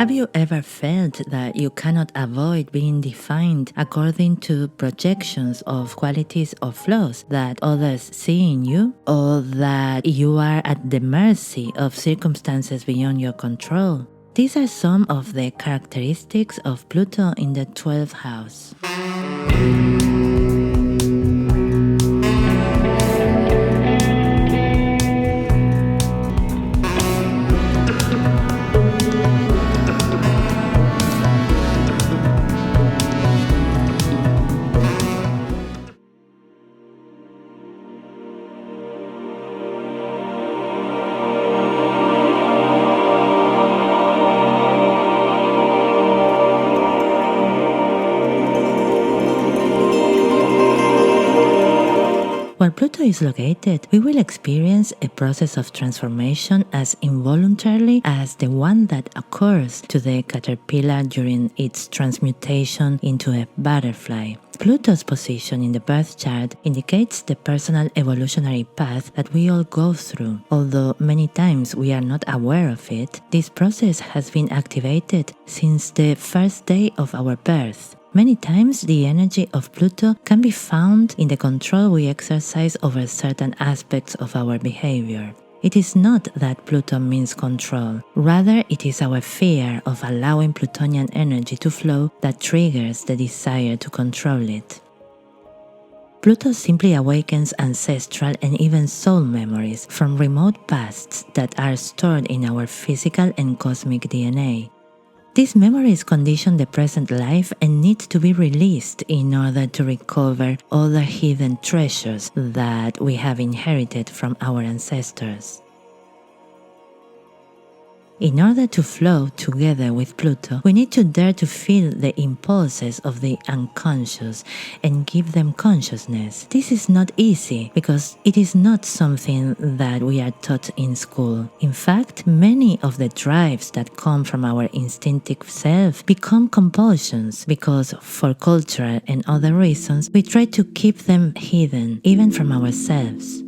Have you ever felt that you cannot avoid being defined according to projections of qualities or flaws that others see in you? Or that you are at the mercy of circumstances beyond your control? These are some of the characteristics of Pluto in the 12th house. Where Pluto is located, we will experience a process of transformation as involuntarily as the one that occurs to the caterpillar during its transmutation into a butterfly. Pluto's position in the birth chart indicates the personal evolutionary path that we all go through. Although many times we are not aware of it, this process has been activated since the first day of our birth. Many times the energy of Pluto can be found in the control we exercise over certain aspects of our behavior. It is not that Pluto means control, rather it is our fear of allowing Plutonian energy to flow that triggers the desire to control it. Pluto simply awakens ancestral and even soul memories from remote pasts that are stored in our physical and cosmic DNA. These memories condition the present life and need to be released in order to recover other hidden treasures that we have inherited from our ancestors. In order to flow together with Pluto, we need to dare to feel the impulses of the unconscious and give them consciousness. This is not easy because it is not something that we are taught in school. In fact, many of the drives that come from our instinctive self become compulsions because for cultural and other reasons, we try to keep them hidden, even from ourselves.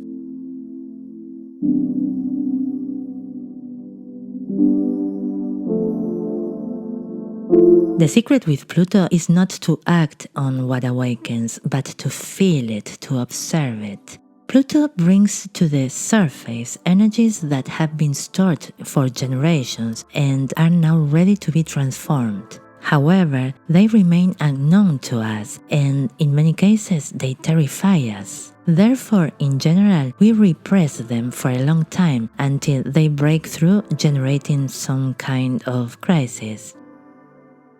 The secret with Pluto is not to act on what awakens, but to feel it, to observe it. Pluto brings to the surface energies that have been stored for generations and are now ready to be transformed. However, they remain unknown to us, and in many cases they terrify us. Therefore, in general, we repress them for a long time until they break through, generating some kind of crisis.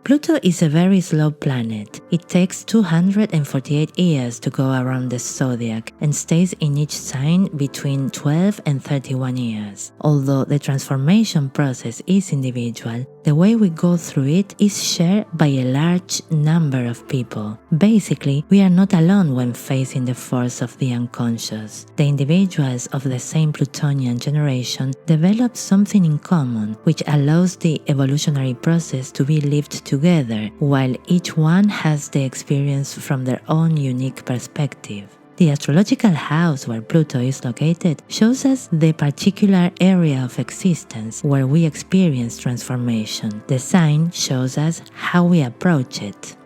Pluto is a very slow planet. It takes 248 years to go around the zodiac and stays in each sign between 12 and 31 years. Although the transformation process is individual, the way we go through it is shared by a large number of people. Basically, we are not alone when facing the force of the unconscious. The individuals of the same Plutonian generation develop something in common, which allows the evolutionary process to be lived together, while each one has the experience from their own unique perspective. The astrological house where Pluto is located shows us the particular area of existence where we experience transformation. The sign shows us how we approach it.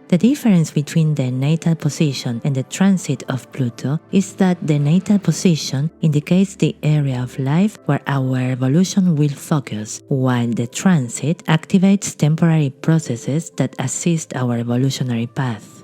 The difference between the natal position and the transit of Pluto is that the natal position indicates the area of life where our evolution will focus, while the transit activates temporary processes that assist our evolutionary path.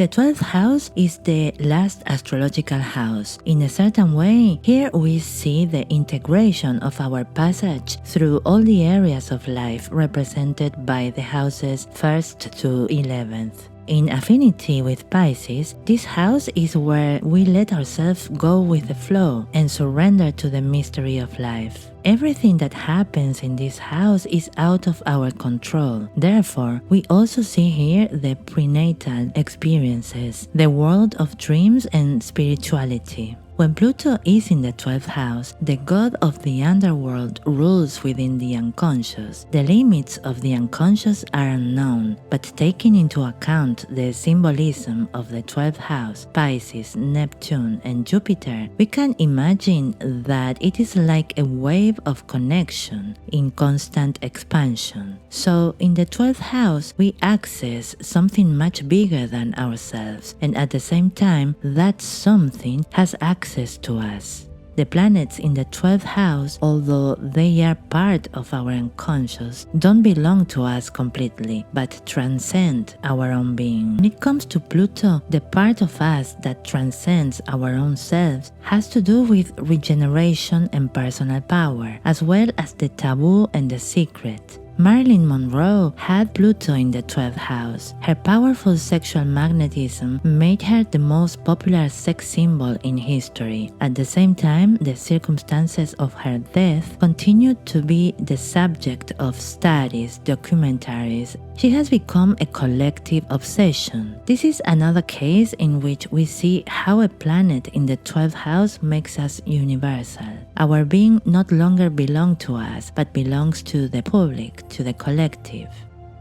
The 12th house is the last astrological house. In a certain way, here we see the integration of our passage through all the areas of life represented by the houses 1st to 11th. In affinity with Pisces, this house is where we let ourselves go with the flow and surrender to the mystery of life. Everything that happens in this house is out of our control. Therefore, we also see here the prenatal experiences, the world of dreams and spirituality. When Pluto is in the 12th house, the god of the underworld rules within the unconscious. The limits of the unconscious are unknown, but taking into account the symbolism of the 12th house, Pisces, Neptune, and Jupiter, we can imagine that it is like a wave of connection in constant expansion. So, in the 12th house, we access something much bigger than ourselves, and at the same time, that something has access to us. The planets in the 12th house, although they are part of our unconscious, don't belong to us completely, but transcend our own being. When it comes to Pluto, the part of us that transcends our own selves has to do with regeneration and personal power, as well as the taboo and the secret. Marilyn Monroe had Pluto in the 12th house. Her powerful sexual magnetism made her the most popular sex symbol in history. At the same time, the circumstances of her death continued to be the subject of studies, documentaries. She has become a collective obsession. This is another case in which we see how a planet in the 12th house makes us universal. Our being not longer belongs to us, but belongs to the public, to the collective.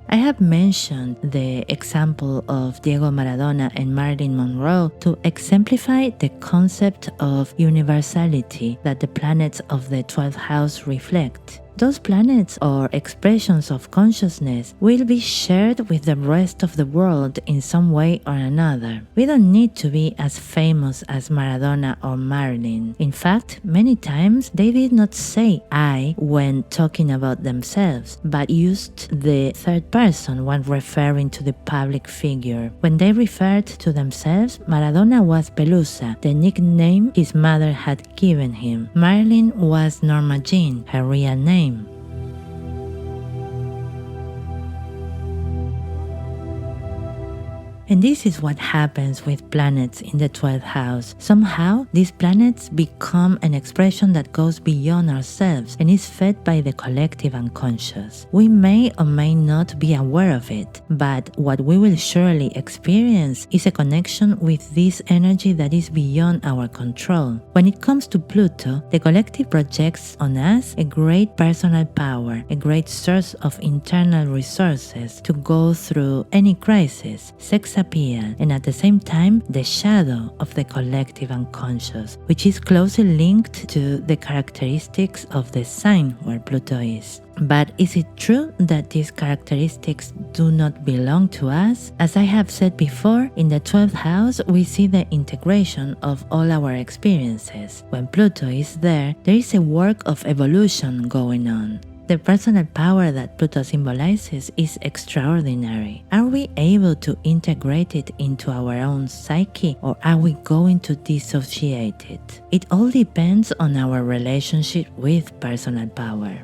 I have mentioned the example of Diego Maradona and Marilyn Monroe to exemplify the concept of universality that the planets of the 12th house reflect. Those planets or expressions of consciousness will be shared with the rest of the world in some way or another. We don't need to be as famous as Maradona or Marilyn. In fact, many times they did not say I when talking about themselves, but used the third person when referring to the public figure. When they referred to themselves, Maradona was Pelusa, the nickname his mother had given him. Marilyn was Norma Jean, her real name. And this is what happens with planets in the 12th house. Somehow, these planets become an expression that goes beyond ourselves and is fed by the collective unconscious. We may or may not be aware of it, but what we will surely experience is a connection with this energy that is beyond our control. When it comes to Pluto, the collective projects on us a great personal power, a great source of internal resources to go through any crisis, sex appeal, and at the same time the shadow of the collective unconscious, which is closely linked to the characteristics of the sign where Pluto is. But is it true that these characteristics do not belong to us? As I have said before, in the 12th house we see the integration of all our experiences. When Pluto is there is a work of evolution going on. The personal power that Pluto symbolizes is extraordinary. Are we able to integrate it into our own psyche, or are we going to dissociate it? It all depends on our relationship with personal power.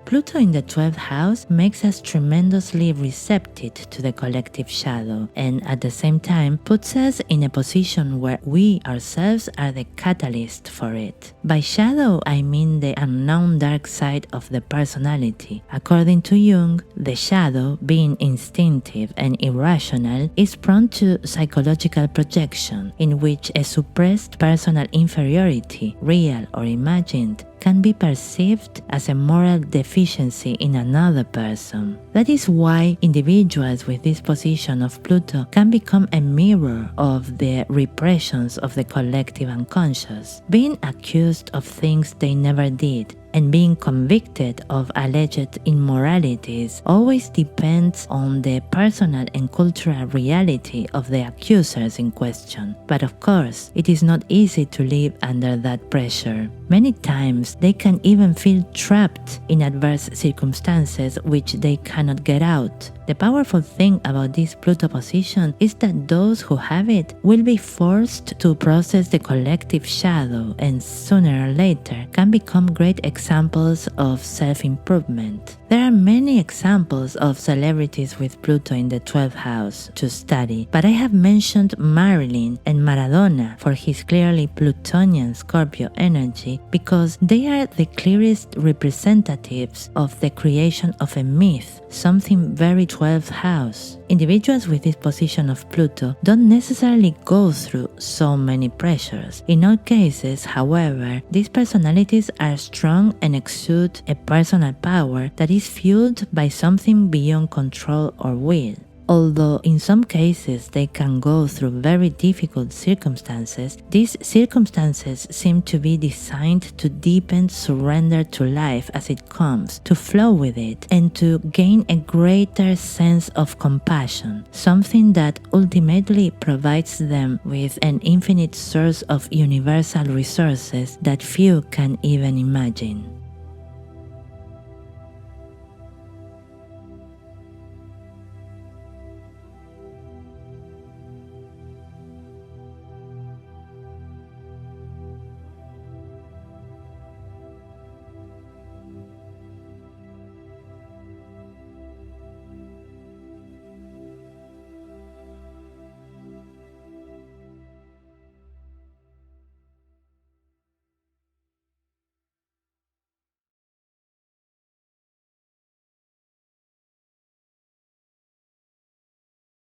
Pluto in the 12th house makes us tremendously receptive to the collective shadow, and at the same time puts us in a position where we ourselves are the catalyst for it. By shadow, I mean the unknown dark side of the personality. According to Jung, the shadow, being instinctive and irrational, is prone to psychological projection, in which a suppressed personal inferiority, real or imagined, can be perceived as a moral deficiency in another person. That is why individuals with this position of Pluto can become a mirror of the repressions of the collective unconscious, being accused of things they never did, and being convicted of alleged immoralities always depends on the personal and cultural reality of the accusers in question. But of course, it is not easy to live under that pressure. Many times, they can even feel trapped in adverse circumstances which they cannot get out. The powerful thing about this Pluto position is that those who have it will be forced to process the collective shadow, and sooner or later can become great examples of self-improvement. There are many examples of celebrities with Pluto in the 12th house to study, but I have mentioned Marilyn and Maradona for his clearly Plutonian Scorpio energy because they are the clearest representatives of the creation of a myth, something very 12th house. Individuals with this position of Pluto don't necessarily go through so many pressures. In all cases, however, these personalities are strong and exude a personal power that is fueled by something beyond control or will. Although in some cases they can go through very difficult circumstances, these circumstances seem to be designed to deepen surrender to life as it comes, to flow with it, and to gain a greater sense of compassion, something that ultimately provides them with an infinite source of universal resources that few can even imagine.